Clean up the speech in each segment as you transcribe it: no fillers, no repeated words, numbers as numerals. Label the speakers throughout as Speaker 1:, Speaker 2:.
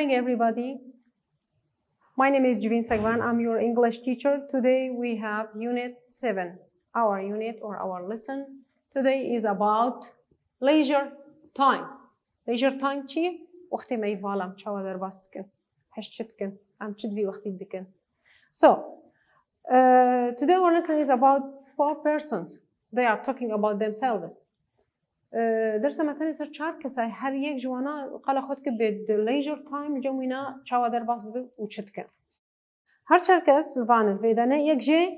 Speaker 1: morning, everybody. My name is Jivin Sagvan. I'm your English teacher. Today we have Unit 7. Our unit or our lesson today is about leisure time. Leisure time چیه؟ وقتی ما يفعلم شو در باستكن حشتكن عم تشدفي وقتي بدكن. So today our lesson is about 4 persons. They are talking about themselves. درس مثلا سر 4 کسای هر یک جوانا قال خود که به leisure time جوینا شو در باست و چتكن. هر 4 کس الوان الفيدانه یک جه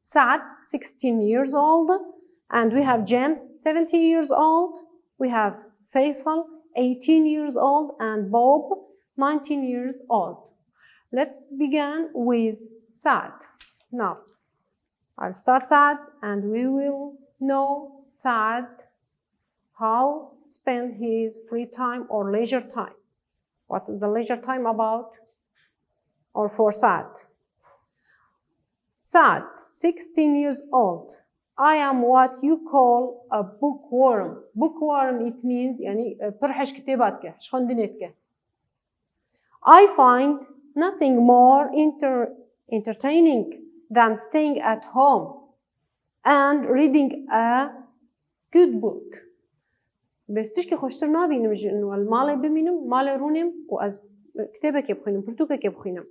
Speaker 1: سعد 16 years old and we have James 70 years old. We have Faisal 18 years old and Bob 19 years old. Let's begin with Saad. Now, I'll start Saad and we will know Saad how spend his free time or leisure time. What's the leisure time about? Or for Saad? Saad, 16 years old. I am what you call a bookworm. Bookworm it means يعني برحش كتاباتك شخندنتك. I find nothing more entertaining than staying at home and reading a good book. بس تشكي خوشتر نابينم إنه المال بمينم مال رونم وأز كتابك يبخينم برتوكك يبخينم.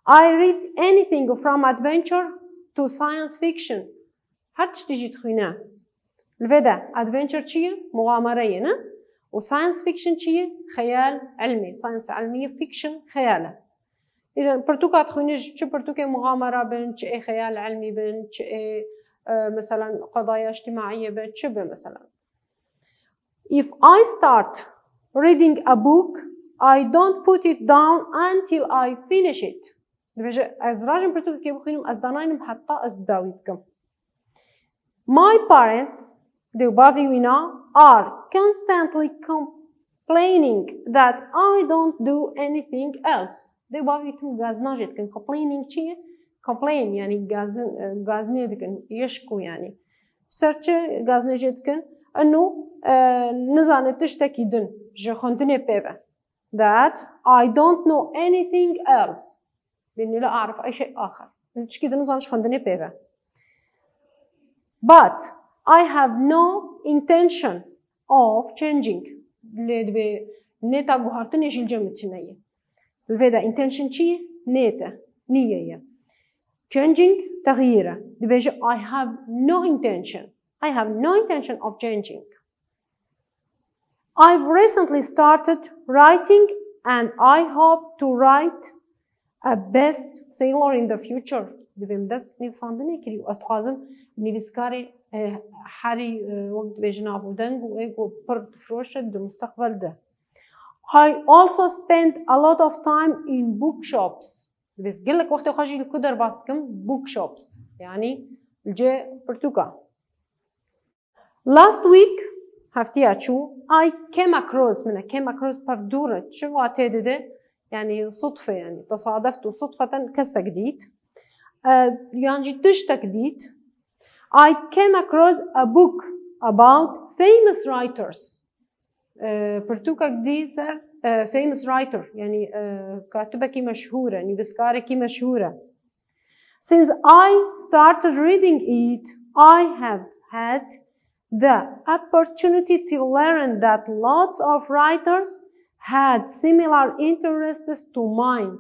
Speaker 1: I read anything from adventure to science fiction. هرتش تيجي تخينه. الفدا adventure چیه؟ مغامرة نه؟ و science fiction چیه؟ خيال علمي. science علمية fiction خياله. إذا برتوكا تخينش چه برتوكا مغامرة بين چه خيال علمي بين چه مثلا قضايا اجتماعية بين چه مثلا. If I start reading a book, I don't put it down until I finish it. از راجم برتوكا كي بخينم از داناينم حتى از داويتكم. My parents, the Bavivina, are constantly complaining that I don't do anything else. The Bavitum gaznajetken complaining چیه؟ Complain يعني gaznejdken يشكو يعني. Search gaznejdken إنه نزانت تشتكي دن جخندني بيفا. That I don't know anything else. لأني لا أعرف أي شيء آخر. تشكي دن نزانش خندني بيفا. But I have no intention of changing. نيتا جوهرتني شيل جمتناية. الفيدا intention شيء نيتا نية. Changing تغييره. I have no intention. I have no intention of changing. I've recently started writing and I hope to write a bestseller in the future. دبیم دست نویسندنی کری و استخوازم نویسکاری حری وقت بجناف ودنگ و ایگو پرد فروشه دو مستقبل ده. I also spend a lot of time in bookshops. بس قلك وقت خاجي الكدر باسكم bookshops يعني الجي برتوكا. Last week هفتيها شو I came across بفدورة شو عتيدة ده يعني صدفة يعني تصادفت صدفة كسا جديد. يعني تشتا جديد. I came across a book about famous writers. برتوكا جديد صار famous writer يعني كاتبة كي مشهورة يعني بسكارة كي مشهورة. Since I started reading it, I have had the opportunity to learn that lots of writers had similar interests to mine.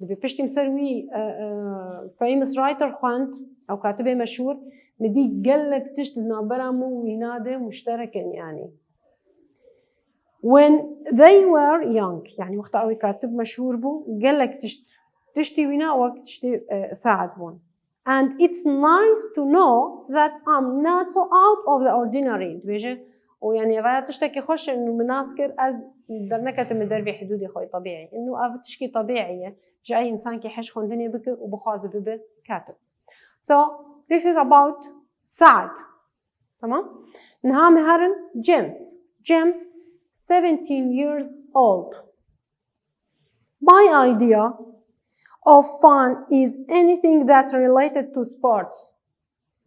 Speaker 1: اللي بيشتي مسوي famous writer خانت أو كاتبة مشهور مدي قلك تشتد نابرامو وينادر مشتركا يعني. When they were young يعني وقت أوي كاتب مشهور بو قلك تشتي وينا وقت تشتي ساعد بون. And it's nice to know that I'm not so out of the ordinary. بيجي ويعني غير تشتكي خوش إنه مناسكر از درنا كاتب مدر في حدودي خوي طبيعي إنه أف تشكي طبيعية جاي إنسان كي حش خندني بك وبخاز بب كاتب. So this is about سعد. تمام؟ نها مهرن James 17 years old. My idea of fun is anything that's related to sports.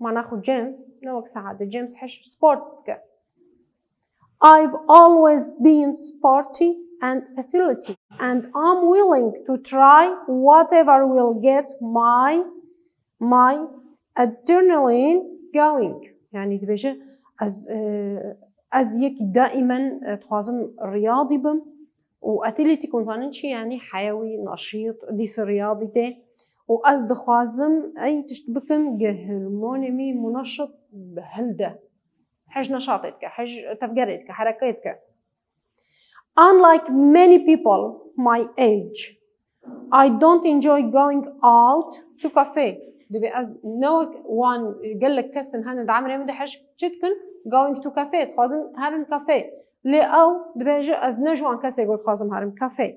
Speaker 1: ما ناخد جيمس نوك سعادة جيمس حش sports تك. I've always been sporty and agility. And I'm willing to try whatever will get my adrenaline going. يعني دبجة از يكي دائما تخازم رياضي بم وأثليتي كونزانشي يعني حيوي نشيط ديس رياضي ده وأز دخوازم أي تشتبكم هرموني منشط بهلده حج نشاطتك حج تفكيرتك حركتك. Unlike many people my age, I don't enjoy going out to cafe. دبي أز no one قال لك كسن هن دعمر يمدي حج جدكن going to cafe تخازم هرم cafe لي أو دبي أز نجوان كسي قول خازم هرم cafe.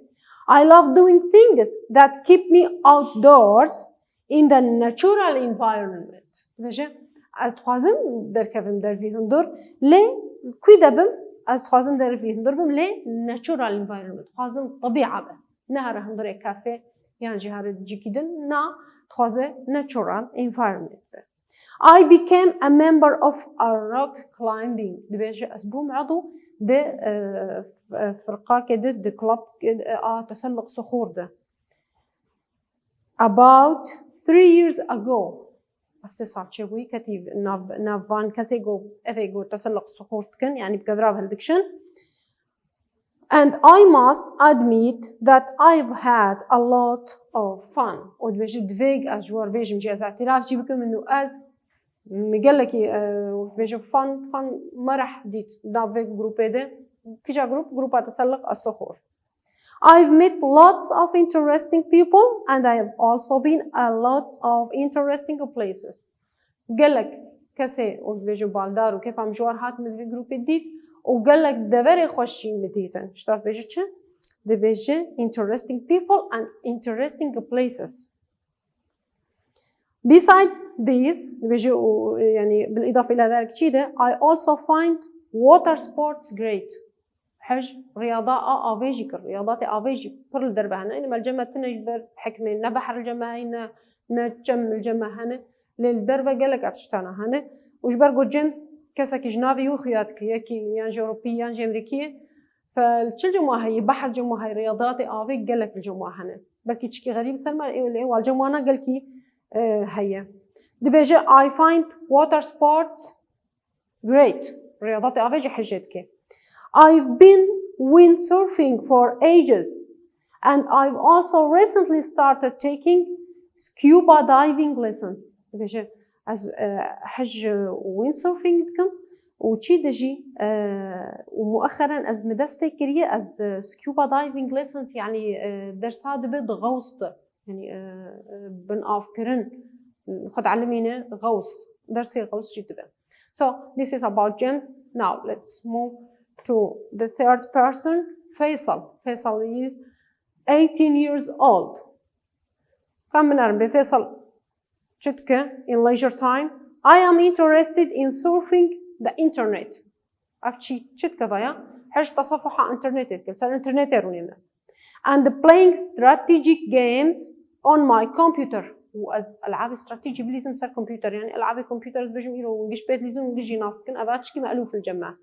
Speaker 1: I love doing things that keep me outdoors in the natural environment. دبي از تخازم در كفم در فيه هندور لي كويدا بم از تخازم در فيه هندور بم لي natural environment تخازم طبيعة به نهر هندور كافيه يعني جهار جيكيدن نا تخازم natural environment به. I became a member of a rock climbing دبيجي أسبوم عضو ده فرقة كده ده كلاب كده تسلق صخور ده. About 3 years ago أفسي صار شوي كتيب نافان كسيجو أفيجو تسلق صخور كن يعني بكذراب هالدكشن. And I must admit that I've had a lot of fun. ودبيجي دفيج أجوار بيجي مشي اعتراف جي بكم إنه أز مقلكي بيجي fun ما راح ديت دافيج جروب ده كيجا جروب تسلق الصخور. I've met lots of interesting people and I have also been a lot of interesting places. قالك كسي وبيجو بالدار وكيف عم جوار هات مدري جروب ديت وقالك دبري خوشي مديتن اشتراك بيجي چه؟ ده بيجي interesting people and interesting places. Besides these بيجي يعني بالإضافة إلى ذلك كده I also find water sports great. حج رياضة أفيجيك رياضات أفيجي كل دربها هنا إنما الجمع تنجبر حكمة نبحر الجمع هنا نجم الجمع هنا للدربة قالك أفتشتانا هنا وجبرجو جيمس كسك جنابي وخياتك يكي يعني أوروبية يعني أمريكية فالشل جمع هي بحر جمع هي رياضات أفيج قالك الجمع هنا بلكي تشكي غريب سلمى اللي هو الجمع أنا قالكي هي دبيجي I find water sports great رياضات أفيجي حجتك. I've been windsurfing for ages and I've also recently started taking scuba diving lessons. دبيجي از حج windsurfing دكم وشي دجي ومؤخرا از مدرس بكرية از scuba diving lessons يعني درسات بيض غوص يعني بنقاف كرن خد علمينا غوص درسي غوص جدا. So this is about James. Now let's move to the third person, Faisal. Faisal is 18 years old. كم بنعرف بفيصل شتكة in leisure time. I am interested in surfing the internet. أفتشي شتكة فيا حج تصفح إنترنت كل سنة إنترنت يرونينا. And playing strategic games on my computer. وأز ألعاب استراتيجي بليزم سر كمبيوتر يعني ألعاب الكمبيوتر بيجوا يرو ونجش بيت ليزم ونجي ناسكن أباتشكي مألوف الجماعة.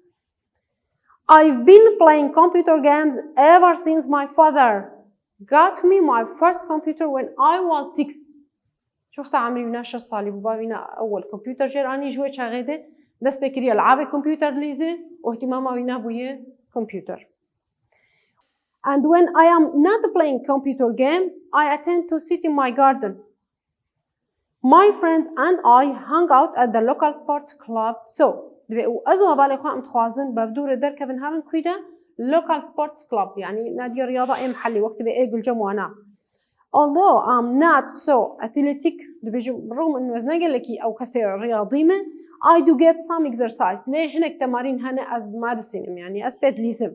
Speaker 1: I've been playing computer games ever since my father got me my first computer when I was 6. شفت عمري ونا 6 صالي بابا أول كمبيوتر جراني جوي شغيدة دس بكري ألعاب الكمبيوتر ليزة واهتمامه ونا بويه كمبيوتر. And when I am not playing computer game, I attend to sit in my garden. My friends and I hung out at the local sports club. So, وأزوها بالي خوام تخوازن بفدور در كفن هارن كويدا local sports club يعني نادي رياضة أي محلي وقت بإيق الجموانا. Although I'm not so athletic بالرغم إنه نقول لكي أو كسر رياضي ما I do get some exercise. ليه هناك تمارين هنا as مارسين يعني أسبت ليزم.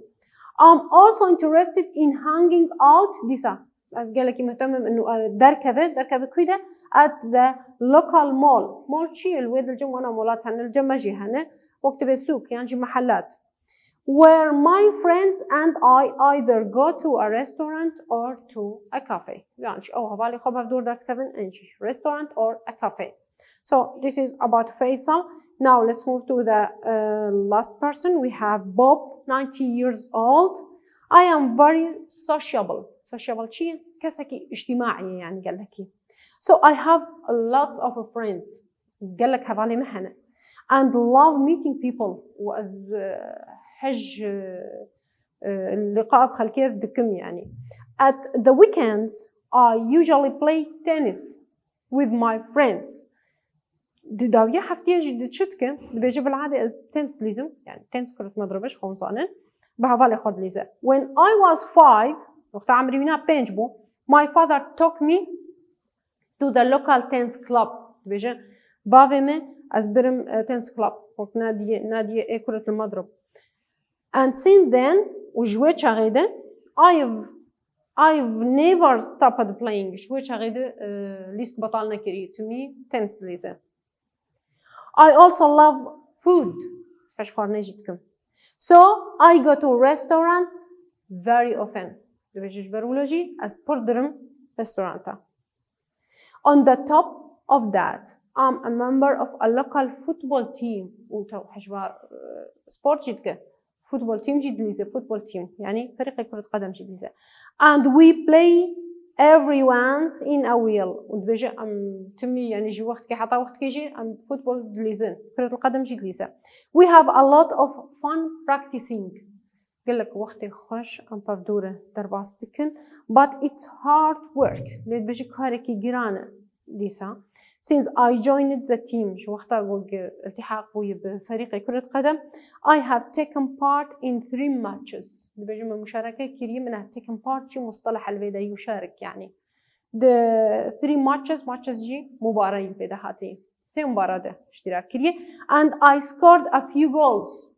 Speaker 1: I'm also interested in hanging out ديسا. as قال لكي مهتم إنه دركبة كويدا at the local mall. mall شيء الويد الجموانا مولات هنا الجمجي هنا وقت بالسوق يعني محلات. Where my friends and I either go to a restaurant or to a cafe. يعني أو هبالي خبر دور دارت كفن إنشي restaurant or a cafe. So this is about Faisal. Now let's move to the last person. We have Bob, 90 years old. I am very sociable. Sociable شيء كسكي اجتماعي يعني قال لك. So I have lots of friends. قال لك هذا مهنة. And love meeting people. وأز حج اللقاء بخل كيف دكم يعني. At the weekends I usually play tennis with my friends. داوية حفتية جد شتكة بيجي بالعادة تنس ليزم يعني تنس كرة مضربش خونصانة بهذا خد ليزة. When I was 5 وقت عمري ونا بينجبو my father took me to the local tennis club بيجي بافيمه از برم tennis club وقت نادي كرة المضرب. And since then وجويت شغيدة I've never stopped playing شويت شغيدة ليسك بطلنا كري to me tennis ليزة. I also love food. So I go to restaurants very often. On the top of that, I'm a member of a local football team. Sport football team football team يعني فريق كرة قدم and we play everyone in a wheel ودبيجي تمي يعني جي وقت كي حطا وقت كيجي فوتبول دليزن كرة القدم جي دليزة. We have a lot of fun practicing. قال لك وقت خوش بفدورة درباستكن but it's hard work. ليه بيجي كاركي جيرانة ليسا. Since I joined the team جو وقتها التحاق ويا بفريق كرة قدم I have taken part in 3 matches. بيجي من مشاركة كريم منها taken part شو مصطلح الفيدا يشارك يعني. The 3 matches جي مباراة الفيدا هاتي. سي مباراة ده اشتراك كريه and I scored a few goals.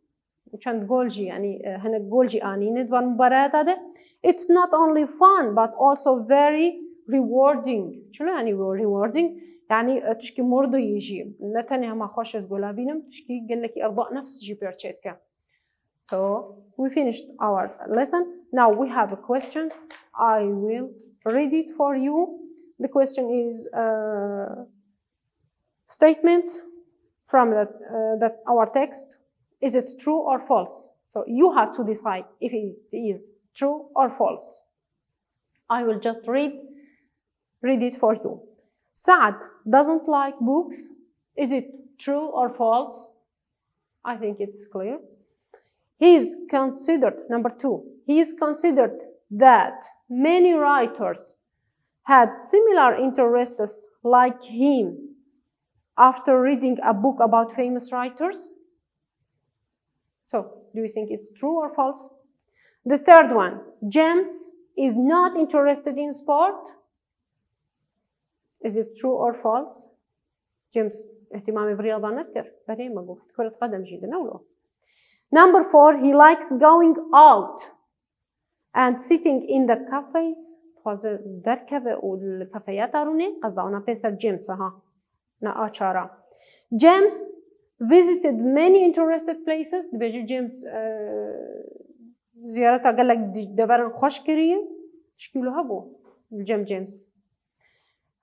Speaker 1: وكان جول جي يعني هنا جول جي آني ندوان مباراة ده. It's not only fun but also very rewarding. شو يعني rewarding؟ يعني تشكي مرضو يجي نتني هما خوش زقولا بينم تشكي قال لك إرضاء نفس جي بيرتشيتك. So we finished our lesson. Now we have questions. I will read it for you. The question is statements from that our text. Is it true or false? So you have to decide if it is true or false. I will just read it for you. Saad doesn't like books. Is it true or false? I think it's clear. He is considered, number 2, he is considered that many writers had similar interests like him after reading a book about famous writers. So, do you think it's true or false? The third one, James is not interested in sport. Is it true or false? James اهتمامي بالرياضة نكر بريمة بو كرة قدم جيدة نولو. Number 4, he likes going out and sitting in the cafes. خاطر دركبة والكافيات أروني قصدنا بيسر جيمس ها نأشارا. James visited many interested places. بيجي جيمس زيارته قال لك دبرن خوش كريه شكله هبو جيمس.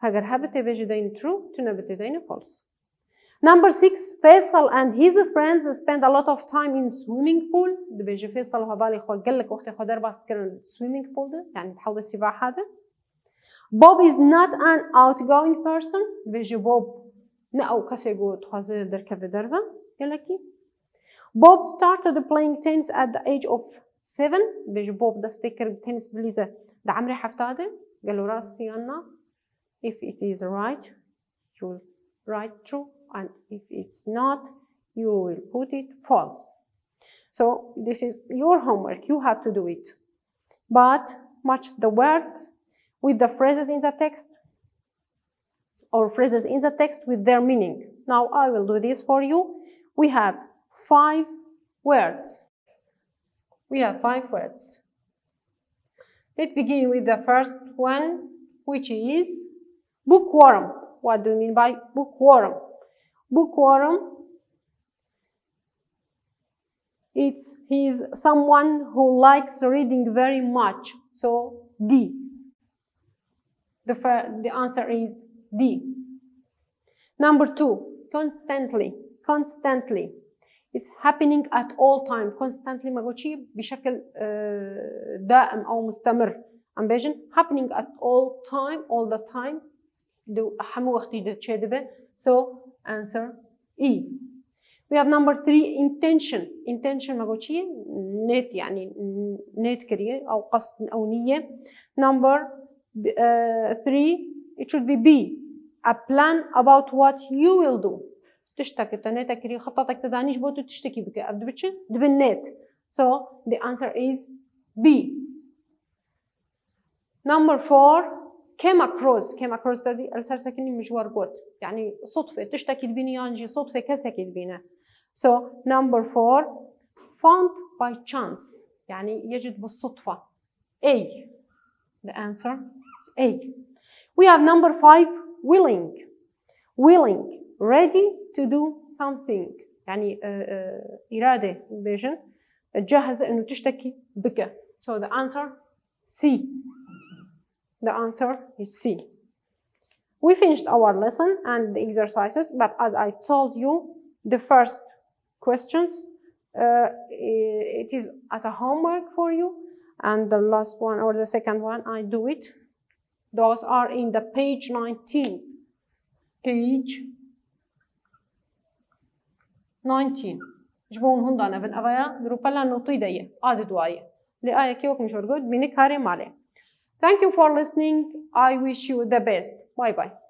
Speaker 1: هاجر هبت بيجي دين true تنبت دين false. Number 6, Faisal and his friends spend a lot of time in swimming pool. بيجي فيصل وهبالي خو قال لك وقت خدر بس كان swimming pool ده يعني بحوض السباحة هذا. Bob is not an outgoing person. بيجي بوب نأو كسيجو تخزي دركب درفة قال لك. Bob started playing tennis at the age of 7. بيجي بوب ده سبيكر تنس بليزة ده عمري حفتاده قال له راستي أنا. If it is right, you will write true, and if it's not, you will put it false. So this is your homework. You have to do it. But match the words with the phrases in the text, or phrases in the text with their meaning. Now I will do this for you. We have 5 words. We have 5 words. Let's begin with the first one, which is bookworm. What do you mean by bookworm? Bookworm, he's someone who likes reading very much. So D. The answer is D. Number 2, constantly. Constantly. it's happening at all time constantly ما قلتش بشكل دائم أو مستمر عم بيجن happening at all the time دو حمو وقتي ده تشدبه so answer E. We have number 3 intention ما قلتش نيت يعني نيت كريه أو قصد أو نية. number 3 it should be B. a plan about what you will do. تشتكي تنيتا كريه خطتك تدانيش بوتو تشتكي بك أبدو بتش دبنت so the answer is B. number 4 came across تدي السر سكني مجوار قوت يعني صدفة تشتكي دبيني يانجي صدفة كسكي دبينه so number 4 found by chance يعني يجد بالصدفة A. the answer is A. we have number 5 willing ready to do something يعني إرادة vision جاهزة إنه تشتكي بك so the answer C. the answer is C. We finished our lesson and the exercises, but as I told you, the first questions, it is as a homework for you, and the last one or the second one, I do it. Those are in the page 19. Page 19. جبون هندانا بن أغايا دروبلا نوطي دايه عاد دوايه لآية كيوك مشور قد بينك هاري مالي. Thank you for listening. I wish you the best. Bye bye.